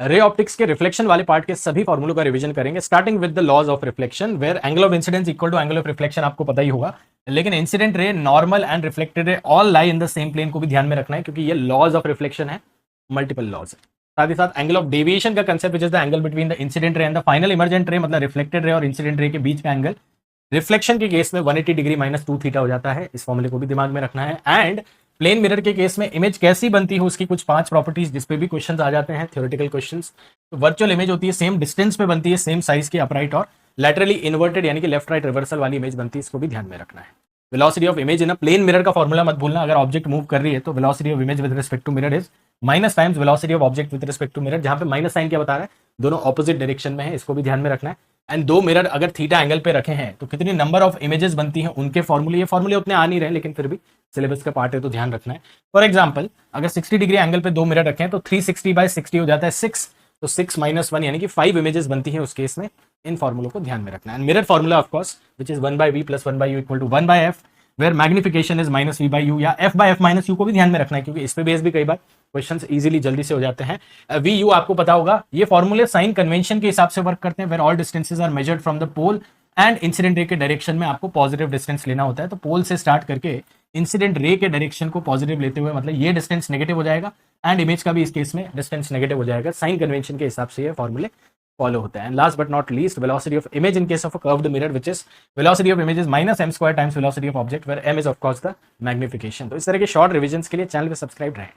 Ray optics के reflection वाले part के सभी फॉर्मूलों का रिवीजन करेंगे, starting with the laws of reflection, where angle of incidence equal to angle of reflection आपको पता ही होगा, लेकिन incident ray, normal and reflected ray all lie in the same plane को भी ध्यान में रखना है, क्योंकि ये लॉज ऑफ रिफ्लेक्शन है, मल्टीपल लॉज है। साथ ही साथ एंगल ऑफ डेविएशन का concept, which is the angle between the incident ray and the final emergent रे, मतलब रिफ्लेक्टेड रे और इंसिडेंट रे के बीच का एंगल। रिफ्लेक्शन के केस में 180 डिग्री माइनस 2 थीटा हो जाता है, इस फॉर्मूले को भी दिमाग में रखना है। एंड प्लेन मिरर के केस में इमेज कैसी बनती है, उसकी कुछ 5 प्रॉपर्टीज जिस पे भी क्वेश्चंस आ जाते हैं, थ्योरेटिकल क्वेश्चंस। तो वर्चुअल इमेज होती है सेम डिस्टेंस पे बनती है, सेम साइज की अपराइट और लैटरली इन्वर्टेड यानी कि लेफ्ट राइट रिवर्सल वाली इमेज बनती है, इसको भी ध्यान में रखना है। Velocity of image in a plane mirror का फॉर्मूला मत भूलना, अगर ऑब्जेक्ट मूव कर रही है तो velocity of image with respect to mirror is minus times velocity of object with respect to mirror, जहां पे माइनस साइन क्या बता रहा है, दोनों ऑपोजिट डायरेक्शन में है, इसको भी ध्यान में रखना है। एंड दो मिरर अगर थीटा एंगल पे रखे हैं तो कितनी नंबर ऑफ इमेजेस बनती हैं, उनके फॉर्मूले, ये फॉर्मूले उतने आ नहीं रहे लेकिन फिर भी सिलेबस का पार्ट है तो ध्यान रखना है। फॉर एग्जाम्पल अगर 60 डिग्री एंगल पे दो मिरर रखे हैं तो 360/60 हो जाता है 6, तो 6 - 1 यानी कि 5 इमेजेस बनती है उस केस में। इन फॉर्मूलों को ध्यान में रखना है। Mirror formula of course which is 1/v + 1/u = 1/f, where magnification is -v/u, या f/f - u को भी ध्यान में रखना है, क्योंकि इस पे बेस भी कई बार क्वेश्चंस इजीली जल्दी से हो जाते हैं। वी यू आपको पता होगा, ये फॉर्मूले साइन कन्वेंशन के हिसाब से वर्क करते हैं, where all distances are measured from the pole and incident ray के डायरेक्शन में आपको पॉजिटिव डिस्टेंस लेना होता है। तो पोल से स्टार्ट करके इंसिडेंट रे के डायरेक्शन को पॉजिटिव लेते हुए, मतलब ये डिस्टेंस नेगेटिव हो जाएगा एंड इमेज का भी इस केस में डिस्टेंस नेगेटिव हो जाएगा। साइन कन्वेंशन के हिसाब से ये फॉर्मूले फॉलो होता है। And last but not least, velocity of image in case of a curved mirror, which is velocity of image is -m² times velocity of object, where m is of course the magnification. तो इस तरह के short revision के लिए channel पे subscribe रहें।